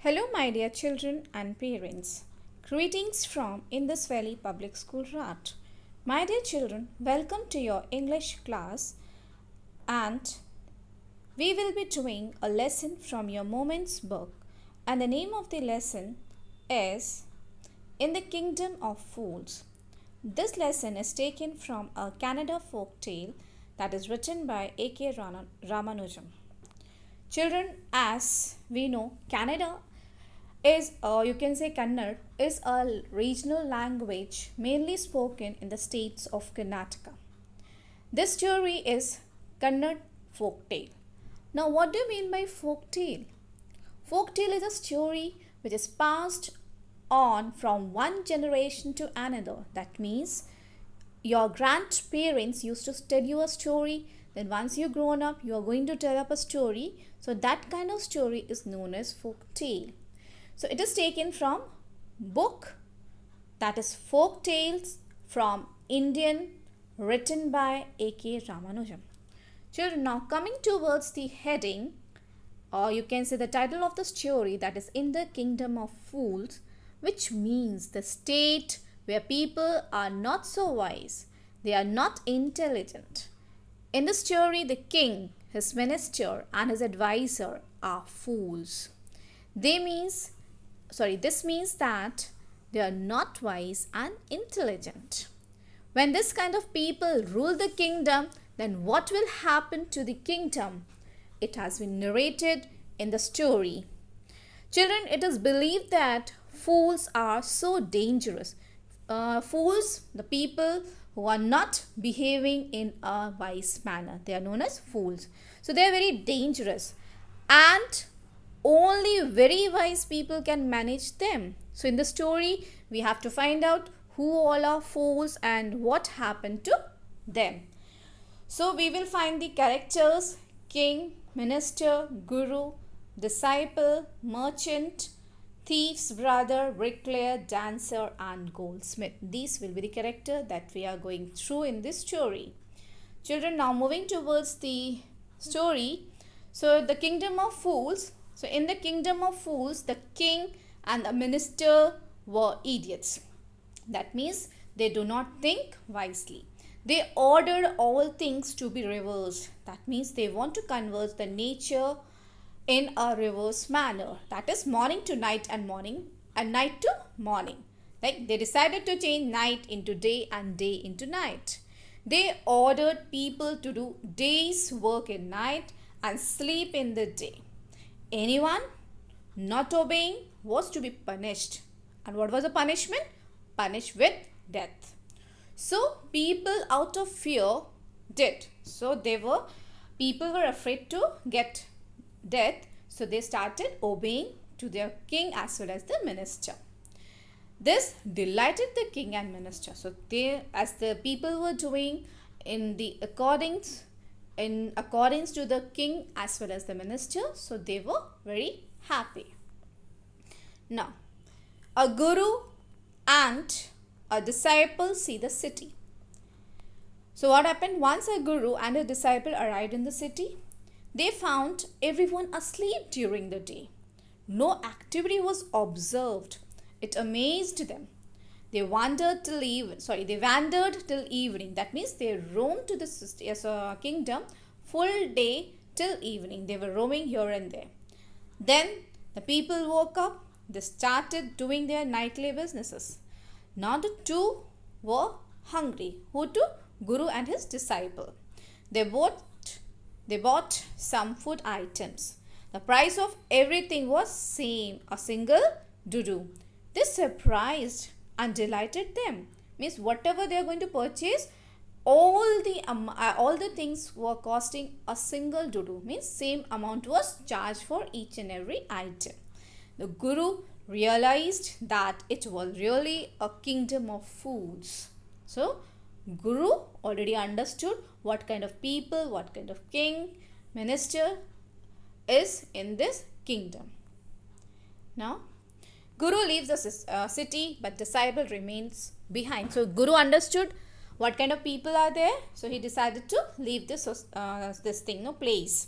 Hello, my dear children and parents. Greetings from Indus Valley Public School, Rat. My dear children, welcome to your English class, and we will be doing a lesson from your Moments book. And the name of the lesson is In the Kingdom of Fools. This lesson is taken from a Kannada folk tale that is written by A.K. Ramanujan. Children, as we know, Kannada is, you can say Kannada, is a regional language mainly spoken in the states of Karnataka. This story is Kannada folk tale. Now, what do you mean by folk tale? Folk tale is a story which is passed on from one generation to another. That means your grandparents used to tell you a story, then once you've grown up, you are going to tell up a story. So that kind of story is known as folk tale. So it is taken from book that is Folk Tales from Indian, written by A.K. Ramanujan. Children, now coming towards the heading, or you can say the title of the story, that is In the Kingdom of Fools, which means the state where people are not so wise, they are not intelligent. In the story, the king, his minister and his advisor are fools. This means that they are not wise and intelligent. When this kind of people rule the kingdom, then what will happen to the kingdom? It has been narrated in the story. Children, it is believed that fools are so dangerous. Fools, the people who are not behaving in a wise manner, they are known as fools. So they are very dangerous, and only very wise people can manage them. So in the story, we have to find out who all are fools and what happened to them. So we will find the characters: king, minister, guru, disciple, merchant, thief's brother, bricklayer, dancer and goldsmith. These will be the character that we are going through in this story. Children, now moving towards the story. So the kingdom of fools. So in the kingdom of fools, the king and the minister were idiots. That means they do not think wisely. They ordered all things to be reversed. That means they want to convert the nature in a reverse manner. That is morning to night and night to morning. Like they decided to change night into day and day into night. They ordered people to do day's work in night and sleep in the day. Anyone not obeying was to be punished. And what was the punishment? Punished with death. So people out of fear did. So people were afraid to get death. So they started obeying to their king as well as the minister. This delighted the king and minister. So as the people were doing in accordance to the king as well as the minister, so they were very happy. Now, a guru and a disciple see the city. So what happened? Once a guru and a disciple arrived in the city, they found everyone asleep during the day. No activity was observed. It amazed them. They wandered till evening. That means they roamed to the kingdom full day till evening. They were roaming here and there. Then the people woke up. They started doing their nightly businesses. Now the two were hungry. Who two? Guru and his disciple. They bought some food items. The price of everything was same, a single dudu. This surprised and delighted them. Means whatever they are going to purchase, all the things were costing a single dudu. Means same amount was charged for each and every item. The guru realized that it was really a kingdom of fools. So guru already understood what kind of people, what kind of king, minister is in this kingdom. Now guru leaves the city, but disciple remains behind. So guru understood what kind of people are there. So he decided to leave this place.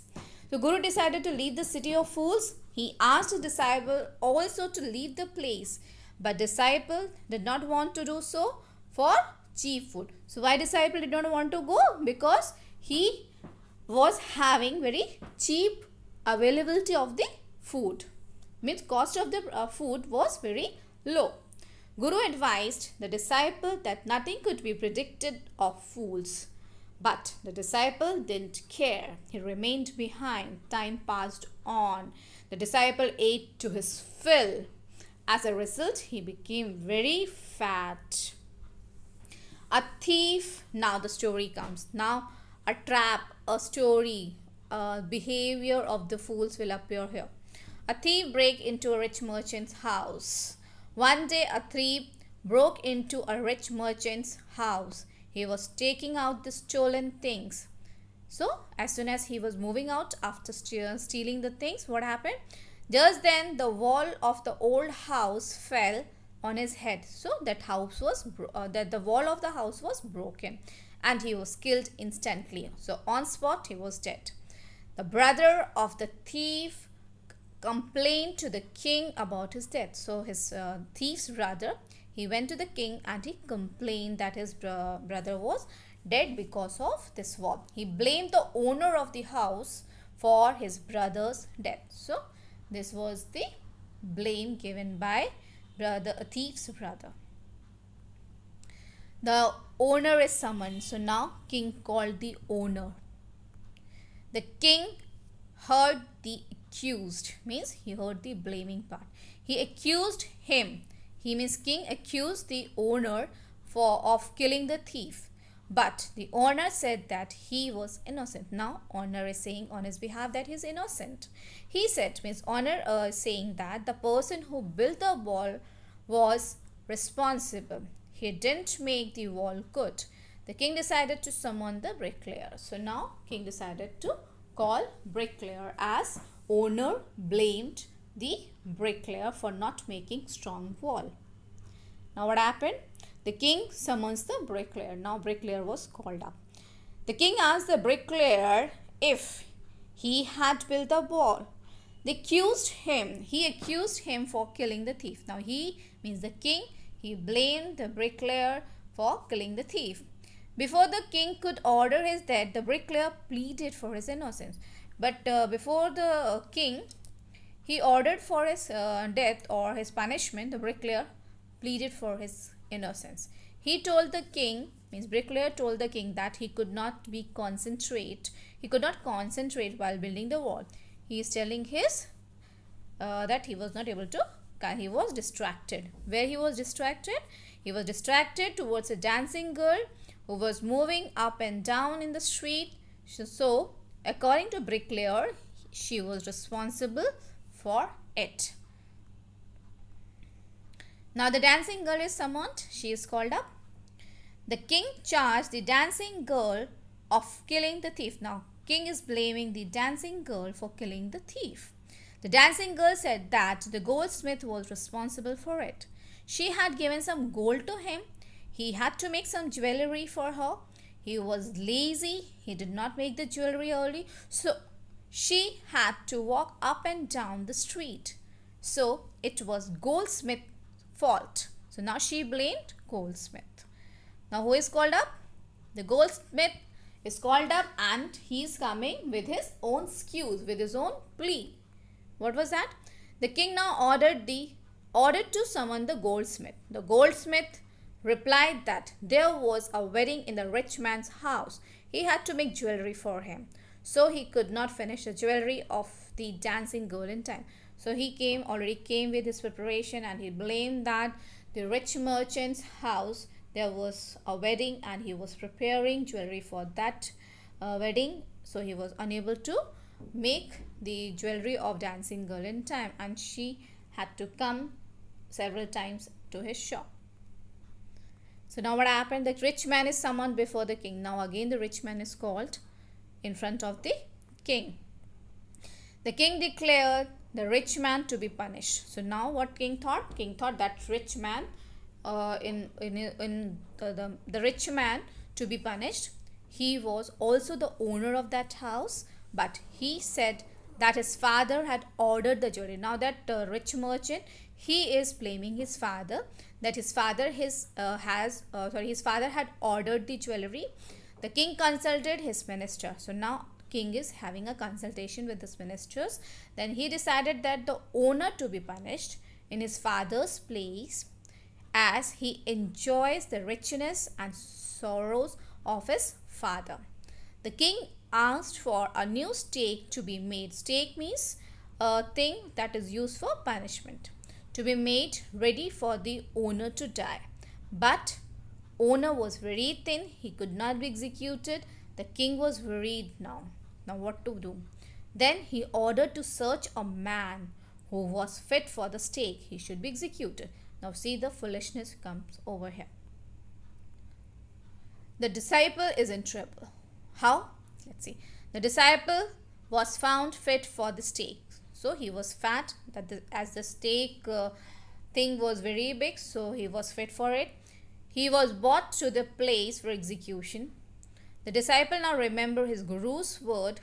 So Guru decided to leave the city of fools He asked his disciple also to leave the place, but disciple did not want to do so for cheap food. So why disciple did not want to go? Because he was having very cheap availability of the food. Means cost of the food was very low. Guru advised the disciple that nothing could be predicted of fools. But the disciple didn't care. He remained behind. Time passed on. The disciple ate to his fill. As a result, he became very fat. A thief. Now the story comes. Now a trap, a story, a behavior of the fools will appear here. A thief break into a rich merchant's house. One day a thief broke into a rich merchant's house. He was taking out the stolen things. So as soon as he was moving out after stealing the things, what happened? Just then the wall of the old house fell on his head. So that the wall of the house was broken, and he was killed instantly. So on spot he was dead. The brother of the thief complained to the king about his death. So his thief's brother, he went to the king and he complained that his brother was dead because of this wall. He blamed the owner of the house for his brother's death. So this was the blame given by a thief's brother. The owner is summoned. So now king called the owner. The king heard the accused, means he heard the blaming part. He accused him. He means king accused the owner of killing the thief. But the owner said that he was innocent. Now owner is saying on his behalf that he is innocent. He said, means owner saying that the person who built the wall was responsible. He didn't make the wall good. The king decided to summon the bricklayer. So now king decided to call bricklayer, as owner blamed the bricklayer for not making strong wall. Now what happened? The king summons the bricklayer. Now bricklayer was called up. The king asked the bricklayer if he had built the wall. He accused him for killing the thief. Now he means the king. He blamed the bricklayer for killing the thief. Before the king could order his death, the bricklayer pleaded for his innocence. But before the king, he ordered for his death or his punishment, the bricklayer pleaded for his innocence. He told the king, means bricklayer told the king, that he could not concentrate while building the wall. He is telling his that he was not able to, he was distracted. Where he was distracted? He was distracted towards a dancing girl who was moving up and down in the street. So according to bricklayer, she was responsible for it. Now the dancing girl is summoned. She is called up. The king charged the dancing girl of killing the thief. Now king is blaming the dancing girl for killing the thief. The dancing girl said that the goldsmith was responsible for it. She had given some gold to him. He had to make some jewelry for her. He was lazy. He did not make the jewelry early. So she had to walk up and down the street. So it was goldsmith's fault. So now she blamed goldsmith. Now who is called up? The goldsmith is called up, and he is coming with his own excuse, with his own plea. What was that? The king now ordered to summon the goldsmith. The goldsmith replied that there was a wedding in the rich man's house. He had to make jewelry for him. So he could not finish the jewelry of the dancing girl in time. So he already came with his preparation, and he blamed that the rich merchant's house, there was a wedding and he was preparing jewelry for that wedding. So he was unable to make the jewelry of dancing girl in time, and she had to come several times to his shop. So now what happened? The rich man is summoned before the king. Now again the rich man is called in front of the king. The king declared the rich man to be punished. So now what king thought? King thought that rich man, the rich man to be punished. He was also the owner of that house, but he said that his father had ordered the jewelry. Now that rich merchant, he is blaming his father that his father his father had ordered the jewelry. The king consulted his minister. So now king is having a consultation with his ministers. Then he decided that the owner to be punished in his father's place, as he enjoys the richness and sorrows of his father. The king asked for a new stake to be made. Stake means a thing that is used for punishment, to be made ready for the owner to die. But owner was very thin, he could not be executed. The king was worried now. Now what to do? Then he ordered to search a man who was fit for the stake. He should be executed. Now see, the foolishness comes over here. The disciple is in trouble. How? Let's see. The disciple was found fit for the stake. So he was fat, as the stake thing was very big, so he was fit for it. He was brought to the place for execution. The disciple now remembered his guru's word.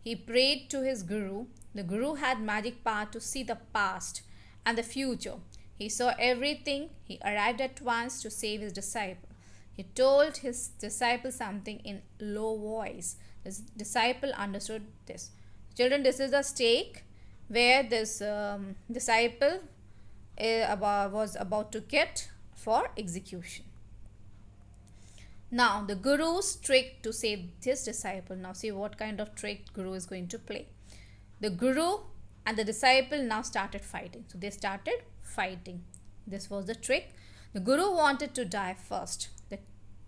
He prayed to his guru. The guru had magic power to see the past and the future. He saw everything. He arrived at once to save his disciple. He told his disciple something in low voice. His disciple understood this. Children, this is a stake where this disciple was about to get for execution. Now the guru's trick to save his disciple. Now see what kind of trick guru is going to play. The guru and the disciple now started fighting. So they started fighting. This was the trick. The guru wanted to die first. The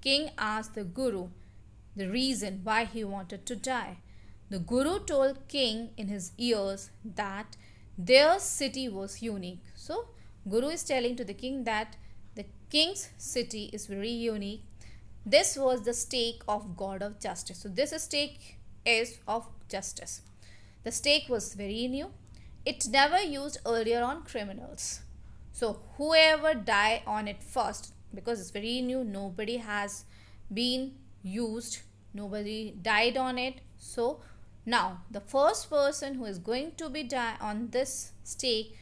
king asked the guru the reason why he wanted to die. The guru told king in his ears that their city was unique. So guru is telling to the king that the king's city is very unique. This was the stake of God of justice. So this stake is of justice. The stake was very new. It never used earlier on criminals. So whoever died on it first, because it's very new, nobody has been used, nobody died on it. So now the first person who is going to be die on this stake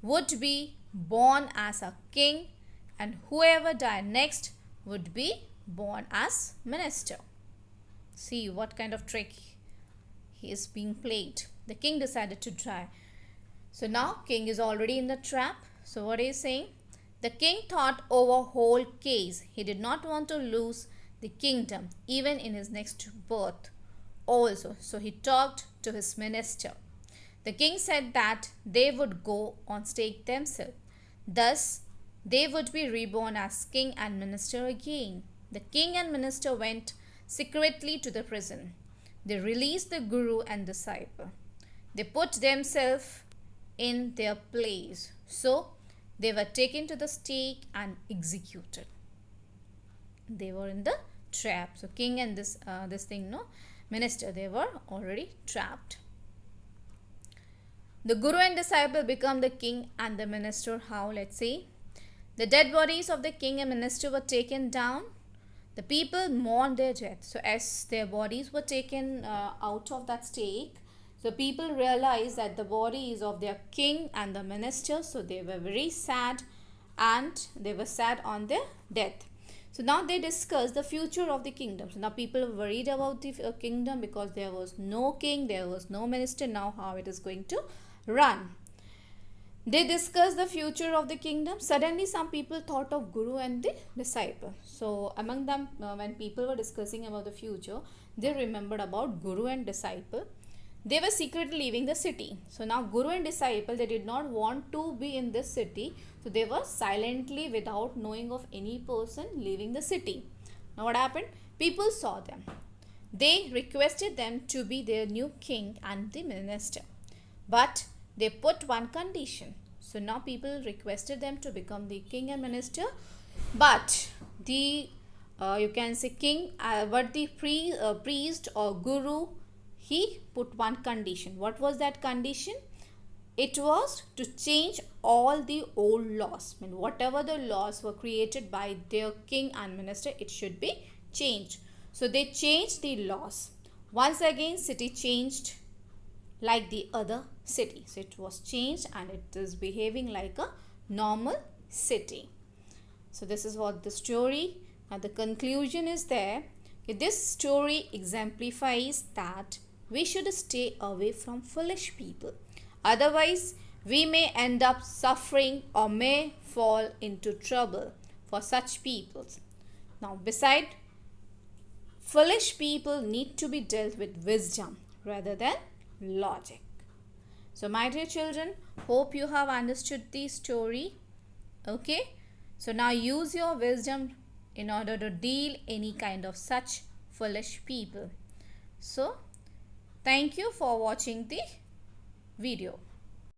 would be born as a king, and whoever died next would be born as minister. See what kind of trick he is being played. The king decided to try. So now king is already in the trap. So what is saying? The king thought over whole case. He did not want to lose the kingdom even in his next birth also. So he talked to his minister. The king said that they would go on stake themselves. Thus they would be reborn as king and minister again. The king and minister went secretly to the prison. They released the guru and disciple. They put themselves in their place. So they were taken to the stake and executed. They were in the trap. So king and this minister, they were already trapped. The guru and disciple become the king and the minister. How? Let's see. The dead bodies of the king and minister were taken down. The people mourned their death. So as their bodies were taken out of that stake, so people realized that the body is of their king and the minister. So they were very sad, and they were sad on their death. So now they discussed the future of the kingdom. So now people were worried about the kingdom because there was no king, there was no minister. Now how it is going to run? They discussed the future of the kingdom. Suddenly some people thought of guru and the disciple. So among them, when people were discussing about the future, they remembered about guru and disciple. They were secretly leaving the city. So now guru and disciple, they did not want to be in this city. So they were silently, without knowing of any person, leaving the city. Now what happened? People saw them. They requested them to be their new king and the minister. But they put one condition. So now people requested them to become the king and minister. But the, you can say king, but the priest or guru, he put one condition. What was that condition? It was to change all the old laws. I mean, whatever the laws were created by their king and minister, it should be changed. So they changed the laws. Once again, city changed like the other city. So it was changed and it is behaving like a normal city. So this is what the story. Now the conclusion is there. This story exemplifies that we should stay away from foolish people. Otherwise, we may end up suffering or may fall into trouble for such people. Now, beside, foolish people need to be dealt with wisdom rather than logic. So, my dear children, hope you have understood the story. Okay. So, now use your wisdom in order to deal any kind of such foolish people. So, thank you for watching the video.